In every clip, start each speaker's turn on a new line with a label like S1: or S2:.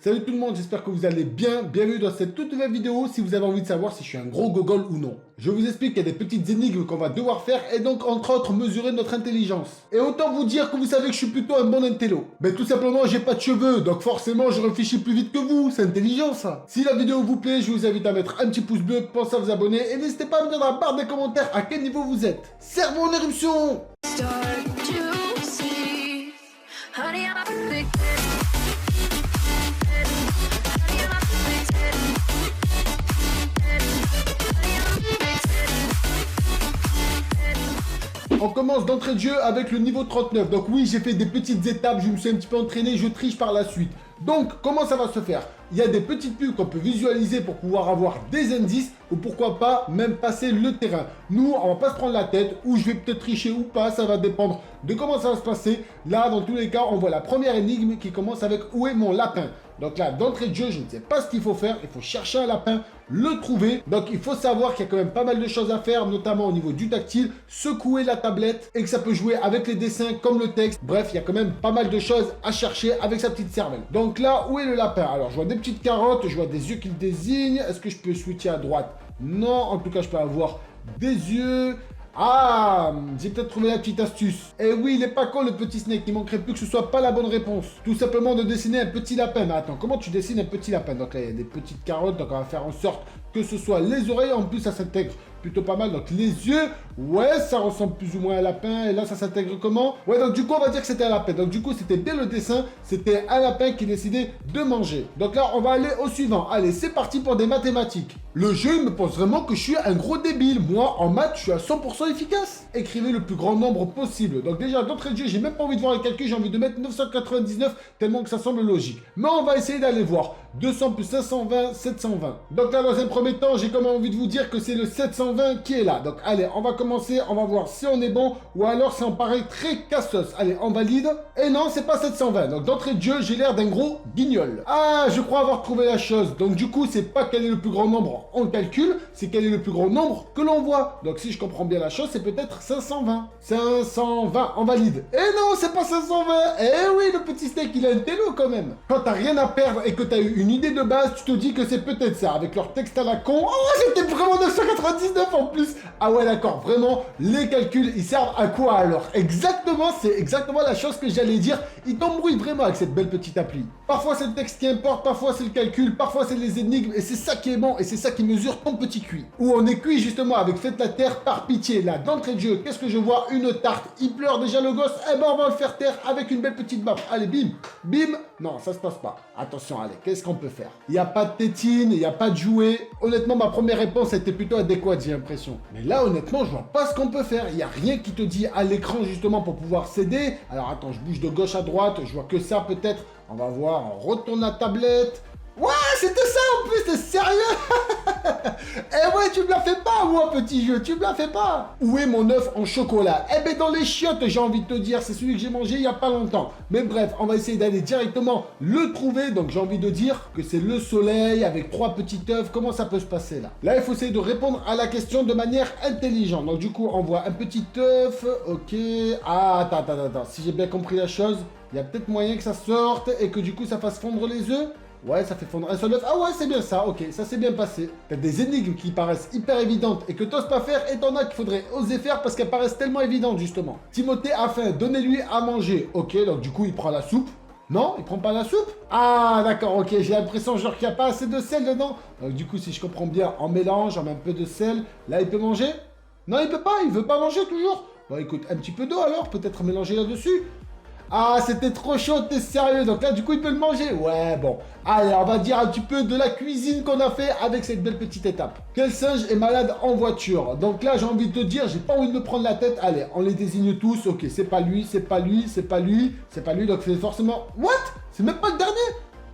S1: Salut tout le monde, j'espère que vous allez bien. Bienvenue dans cette toute nouvelle vidéo si vous avez envie de savoir si je suis un gros gogol ou non. Je vous explique qu'il y a des petites énigmes qu'on va devoir faire et donc entre autres mesurer notre intelligence. Et autant vous dire que vous savez que je suis plutôt un bon intello. Mais tout simplement j'ai pas de cheveux, donc forcément je réfléchis plus vite que vous, c'est intelligent ça. Si la vidéo vous plaît, je vous invite à mettre un petit pouce bleu, pensez à vous abonner et n'hésitez pas à me dire dans la barre des commentaires à quel niveau vous êtes. Cerveau en éruption! On commence d'entrée de jeu avec le niveau 39. Donc oui, j'ai fait des petites étapes, je me suis un petit peu entraîné, je triche par la suite. Donc, comment ça va se faire? Il y a des petites pubs qu'on peut visualiser pour pouvoir avoir des indices ou pourquoi pas même passer le terrain. Nous, on va pas se prendre la tête ou je vais peut-être tricher ou pas, ça va dépendre de comment ça va se passer. Là, dans tous les cas, on voit la première énigme qui commence avec « Où est mon lapin ?» Donc là, d'entrée de jeu, je ne sais pas ce qu'il faut faire. Il faut chercher un lapin, le trouver. Donc il faut savoir qu'il y a quand même pas mal de choses à faire, notamment au niveau du tactile, secouer la tablette et que ça peut jouer avec les dessins comme le texte. Bref, il y a quand même pas mal de choses à chercher avec sa petite cervelle. Donc là, où est le lapin? Alors, je vois des petites carottes, je vois des yeux qui le désignent. Est-ce que je peux switcher à droite? Non, en tout cas, je peux avoir des yeux. Ah, j'ai peut-être trouvé la petite astuce. Eh oui, il est pas con le petit Snake, il manquerait plus que ce soit pas la bonne réponse. Tout simplement de dessiner un petit lapin. Mais attends, comment tu dessines un petit lapin? Donc là, il y a des petites carottes, donc on va faire en sorte que ce soit les oreilles. En plus, ça s'intègre plutôt pas mal. Donc les yeux, ouais, ça ressemble plus ou moins à un lapin. Et là, ça s'intègre comment? Ouais, donc du coup, on va dire que c'était un lapin. Donc du coup, c'était bien le dessin. C'était un lapin qui décidait de manger. Donc là, on va aller au suivant. Allez, c'est parti pour des mathématiques. Le jeu, il me pense vraiment que je suis un gros débile. Moi, en maths, je suis à 100% efficace. Écrivez le plus grand nombre possible. Donc déjà, d'entrée de jeu, j'ai même pas envie de voir les calculs. J'ai envie de mettre 999 tellement que ça semble logique. Mais on va essayer d'aller voir. 200 plus 520, 720. Donc là, dans un premier temps, j'ai comme envie de vous dire que c'est le 720 qui est là. Donc allez, on va commencer. On va voir si on est bon ou alors si on paraît très cassos. Allez, on valide. Et non, c'est pas 720. Donc d'entrée de jeu, j'ai l'air d'un gros guignol. Ah, je crois avoir trouvé la chose. Donc du coup, c'est pas quel est le plus grand nombre on calcule, c'est quel est le plus grand nombre que l'on voit. Donc si je comprends bien la chose, c'est peut-être 520. 520, on valide. Et non, c'est pas 520. Eh oui, le petit steak, il a un télo quand même. Quand t'as rien à perdre et que t'as eu une idée de base, tu te dis que c'est peut-être ça. Avec leur texte à la con. Oh, c'était vraiment 999 en plus. Ah ouais, d'accord. Vraiment, les calculs, ils servent à quoi alors? Exactement, c'est exactement la chose que j'allais dire. Ils t'embrouillent vraiment avec cette belle petite appli. Parfois, c'est le texte qui importe, parfois, c'est le calcul, parfois, c'est les énigmes. Et c'est ça qui est bon et c'est ça qui mesure ton petit cuit. Où on est cuit justement avec Faites la terre par pitié. Là, d'entrée de jeu, qu'est-ce que je vois? Une tarte. Il pleure déjà le gosse. Eh ben, on va le faire taire avec une belle petite baffe. Allez, bim, bim. Non, ça se passe pas. Attention, allez, qu'est-ce qu'on peut faire? Il n'y a pas de tétine, il n'y a pas de jouet. Honnêtement, ma première réponse était plutôt adéquate, j'ai l'impression. Mais là, honnêtement, je vois pas ce qu'on peut faire. Il n'y a rien qui te dit à l'écran justement pour pouvoir s'aider. Alors attends, je bouge de gauche à droite. Je vois que ça peut-être. On va voir, on retourne la tablette. Ouais, c'était ça en plus, t'es sérieux? Eh ouais, tu me la fais pas, moi, petit jeu, tu me la fais pas. Où est mon œuf en chocolat? Eh ben, dans les chiottes, j'ai envie de te dire, c'est celui que j'ai mangé il y a pas longtemps. Mais bref, on va essayer d'aller directement le trouver. Donc, j'ai envie de dire que c'est le soleil avec 3 petits œufs. Comment ça peut se passer là? Là, il faut essayer de répondre à la question de manière intelligente. Donc, du coup, on voit un petit œuf. Ok. Ah, attends. Si j'ai bien compris la chose, il y a peut-être moyen que ça sorte et que du coup, ça fasse fondre les œufs. Ouais, ça fait fondre un seul œuf. Ah ouais, c'est bien ça, ok, ça s'est bien passé. T'as des énigmes qui paraissent hyper évidentes et que t'oses pas faire, et t'en as qu'il faudrait oser faire parce qu'elles paraissent tellement évidentes, justement. Timothée a faim, donnez-lui à manger. Ok, donc du coup, il prend la soupe. Non, il prend pas la soupe? Ah, d'accord, ok, j'ai l'impression genre qu'il n'y a pas assez de sel dedans. Donc du coup, si je comprends bien, on mélange, on met un peu de sel. Là, il peut manger? Non, il peut pas, il veut pas manger toujours. Bon, écoute, un petit peu d'eau alors, peut-être mélanger là-dessus. Ah, c'était trop chaud, t'es sérieux? Donc là, du coup, il peut le manger? Ouais, bon. Allez, on va dire un petit peu de la cuisine qu'on a fait avec cette belle petite étape. Quel singe est malade en voiture? Donc là, j'ai envie de te dire, j'ai pas envie de me prendre la tête. Allez, on les désigne tous. Ok, c'est pas lui, c'est pas lui, c'est pas lui, c'est pas lui. Donc c'est forcément... What? C'est même pas le dernier?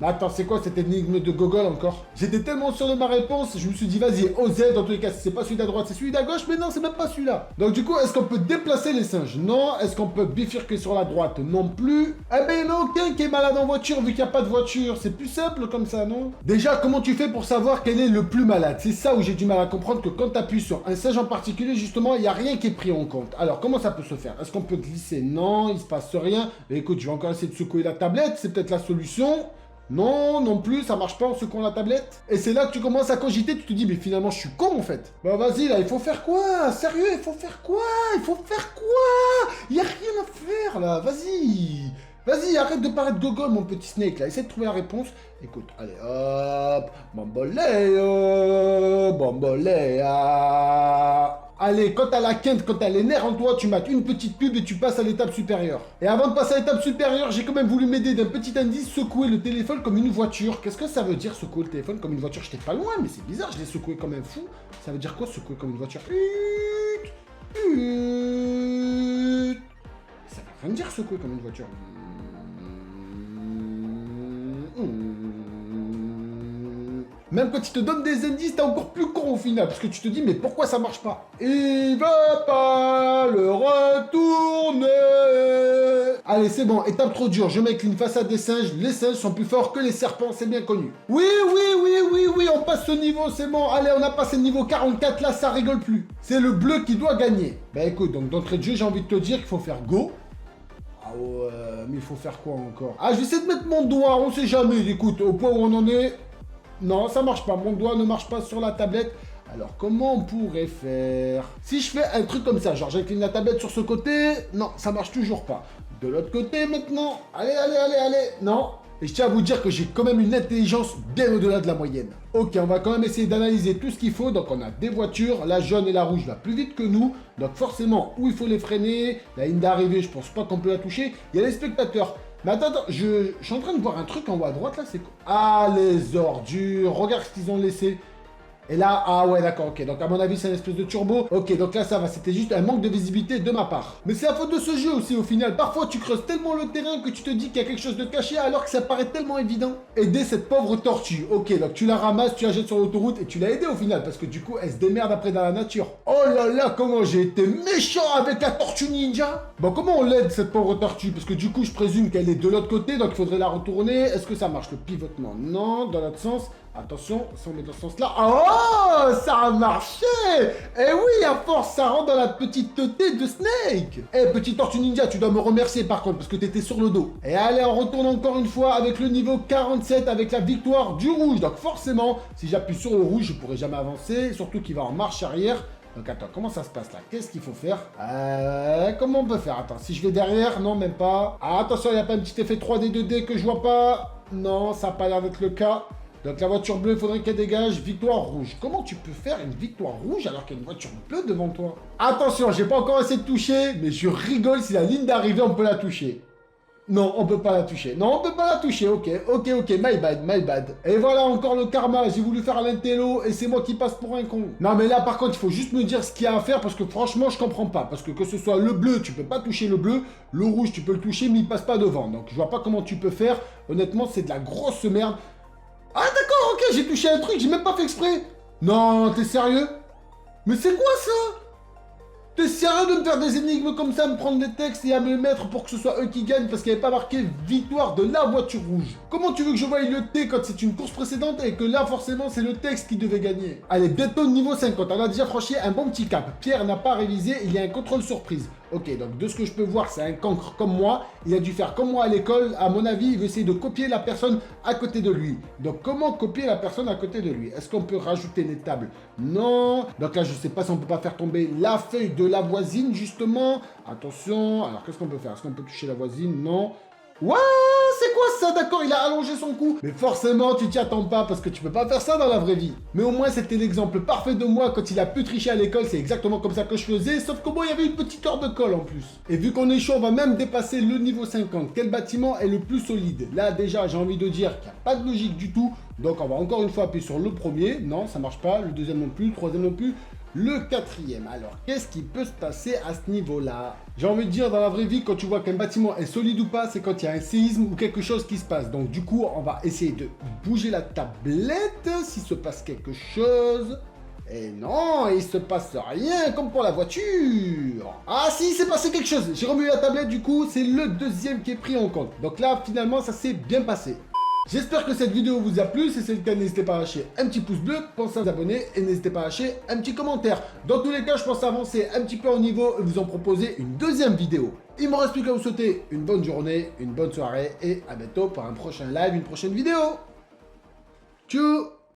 S1: Mais attends, c'est quoi cette énigme de gogol encore? J'étais tellement sûr de ma réponse, je me suis dit, vas-y, OZ, dans tous les cas, si c'est pas celui d'à droite, c'est celui d'à gauche, mais non, c'est même pas celui-là. Donc du coup, est-ce qu'on peut déplacer les singes? Non. Est-ce qu'on peut bifurquer sur la droite? Non plus. Eh ben, il n'y en a aucun qui est malade en voiture, vu qu'il n'y a pas de voiture. C'est plus simple comme ça, non? Déjà, comment tu fais pour savoir quel est le plus malade? C'est ça où j'ai du mal à comprendre que quand tu appuies sur un singe en particulier, justement, il n'y a rien qui est pris en compte. Alors, comment ça peut se faire? Est-ce qu'on peut glisser? Non, il se passe rien. Mais écoute, je vais encore essayer de secouer la tablette, c'est peut-être la solution. Non, non plus, ça marche pas en secouant la tablette. Et c'est là que tu commences à cogiter, tu te dis, mais finalement, je suis con en fait. Bah vas-y, là, il faut faire quoi? Sérieux, il faut faire quoi? Il faut faire quoi? Il y a rien à faire, là, vas-y. Vas-y, arrête de paraître gogol, mon petit Snake, là. Essaie de trouver la réponse. Écoute, allez, hop. Bamboléo, bamboléa. Allez, quand t'as la quinte, quand t'as les nerfs en toi, tu mates une petite pub et tu passes à l'étape supérieure. Et avant de passer à l'étape supérieure, j'ai quand même voulu m'aider d'un petit indice, secouer le téléphone comme une voiture. Qu'est-ce que ça veut dire, secouer le téléphone comme une voiture? J'étais pas loin, mais c'est bizarre, je l'ai secoué comme un fou. Ça veut dire quoi, secouer comme une voiture? Ça veut rien dire, secouer comme une voiture. Même quand il te donne des indices, t'es encore plus con au final, parce que tu te dis, mais pourquoi ça marche pas? Il va pas le retourner. Allez, c'est bon, étape trop dure, je m'incline face à des singes, les singes sont plus forts que les serpents, c'est bien connu. Oui, on passe ce niveau, c'est bon, allez, on a passé le niveau 44, là, ça rigole plus. C'est le bleu qui doit gagner. Bah écoute, donc d'entrée de jeu, j'ai envie de te dire qu'il faut faire go. Ah ouais, mais il faut faire quoi encore? Ah, je vais essayer de mettre mon doigt, on sait jamais, écoute, au point où on en est... Non, ça marche pas. Mon doigt ne marche pas sur la tablette. Alors, comment on pourrait faire? Si je fais un truc comme ça, genre j'incline la tablette sur ce côté, non, ça marche toujours pas. De l'autre côté maintenant, allez. Non. Et je tiens à vous dire que j'ai quand même une intelligence bien au-delà de la moyenne. Ok, on va quand même essayer d'analyser tout ce qu'il faut. Donc, on a des voitures. La jaune et la rouge va plus vite que nous. Donc, forcément, où il faut les freiner. La ligne d'arrivée, je pense pas qu'on peut la toucher. Il y a les spectateurs. Mais attends, je suis en train de voir un truc en haut à droite, là, c'est quoi? Ah, les ordures, regarde ce qu'ils ont laissé. Et là, ah ouais, d'accord, ok. Donc, à mon avis, c'est une espèce de turbo. Ok, donc là, ça va. C'était juste un manque de visibilité de ma part. Mais c'est la faute de ce jeu aussi, au final. Parfois, tu creuses tellement le terrain que tu te dis qu'il y a quelque chose de caché alors que ça paraît tellement évident. Aider cette pauvre tortue. Ok, donc tu la ramasses, tu la jettes sur l'autoroute et tu l'as aidée au final parce que du coup, elle se démerde après dans la nature. Oh là là, comment j'ai été méchant avec la tortue ninja. Bon, comment on l'aide, cette pauvre tortue? Parce que du coup, je présume qu'elle est de l'autre côté, donc il faudrait la retourner. Est-ce que ça marche, le pivotement? Non, dans l'autre sens. Attention, si on met dans ce sens-là... Oh, ça a marché. Eh oui, à force, ça rentre dans la petite tête de Snake. Eh, petite tortue ninja, tu dois me remercier par contre, parce que t'étais sur le dos. Et allez, on retourne encore une fois avec le niveau 47, avec la victoire du rouge. Donc forcément, si j'appuie sur le rouge, je pourrai jamais avancer, surtout qu'il va en marche arrière. Donc attends, comment ça se passe là? Qu'est-ce qu'il faut faire? Comment on peut faire? Attends, si je vais derrière, non, même pas. Ah, attention, il n'y a pas un petit effet 3D, 2D que je vois pas. Non, ça n'a pas l'air d'être le cas. Donc la voiture bleue, il faudrait qu'elle dégage. Victoire rouge. Comment tu peux faire une victoire rouge alors qu'il y a une voiture bleue devant toi? Attention, j'ai pas encore essayé de toucher, mais je rigole si la ligne d'arrivée, on peut la toucher. Non, on peut pas la toucher. Non, on peut pas la toucher. Ok, my bad. Et voilà encore le karma. J'ai voulu faire l'intello et c'est moi qui passe pour un con. Non, mais là, par contre, il faut juste me dire ce qu'il y a à faire parce que franchement, je comprends pas. Parce que ce soit le bleu, tu peux pas toucher le bleu. Le rouge, tu peux le toucher, mais il passe pas devant. Donc, je vois pas comment tu peux faire. Honnêtement, c'est de la grosse merde. Ah, d'accord, ok, j'ai touché un truc, j'ai même pas fait exprès. Non, t'es sérieux? Mais c'est quoi ça? T'es sérieux de me faire des énigmes comme ça, me prendre des textes et à me mettre pour que ce soit eux qui gagnent parce qu'il n'y avait pas marqué victoire de la voiture rouge? Comment tu veux que je voie le T quand c'est une course précédente et que là forcément c'est le texte qui devait gagner? Allez, bientôt niveau 50, on a déjà franchi un bon petit cap. Pierre n'a pas révisé, il y a un contrôle surprise. Ok, donc de ce que je peux voir, c'est un cancre comme moi. Il a dû faire comme moi à l'école. À mon avis, il veut essayer de copier la personne à côté de lui. Donc comment copier la personne à côté de lui? Est-ce qu'on peut rajouter les tables? Non. Donc là, je sais pas si on peut pas faire tomber la feuille de la voisine, justement. Attention. Alors, qu'est-ce qu'on peut faire? Est-ce qu'on peut toucher la voisine? Non. Ouais, c'est quoi ça? D'accord, il a allongé son cou. Mais forcément, tu t'y attends pas parce que tu peux pas faire ça dans la vraie vie. Mais au moins, c'était l'exemple parfait de moi quand il a pu tricher à l'école. C'est exactement comme ça que je faisais, sauf que moi, il y avait une petite heure de colle en plus. Et vu qu'on est chaud, on va même dépasser le niveau 50. Quel bâtiment est le plus solide? Là, déjà, j'ai envie de dire qu'il n'y a pas de logique du tout. Donc, on va encore une fois appuyer sur le premier. Non, ça marche pas. Le deuxième non plus. Le troisième non plus. Le quatrième. Alors, qu'est-ce qui peut se passer à ce niveau-là? J'ai envie de dire, dans la vraie vie, quand tu vois qu'un bâtiment est solide ou pas, c'est quand il y a un séisme ou quelque chose qui se passe. Donc, du coup, on va essayer de bouger la tablette s'il se passe quelque chose. Et non, il se passe rien, comme pour la voiture. Ah si, il s'est passé quelque chose. J'ai remué la tablette, du coup, c'est le deuxième qui est pris en compte. Donc là, finalement, ça s'est bien passé. J'espère que cette vidéo vous a plu, si c'est le cas n'hésitez pas à lâcher un petit pouce bleu, pensez à vous abonner et n'hésitez pas à lâcher un petit commentaire. Dans tous les cas je pense avancer un petit peu au niveau et vous en proposer une deuxième vidéo. Il me reste plus qu'à vous souhaiter une bonne journée, une bonne soirée et à bientôt pour un prochain live, une prochaine vidéo. Tchou.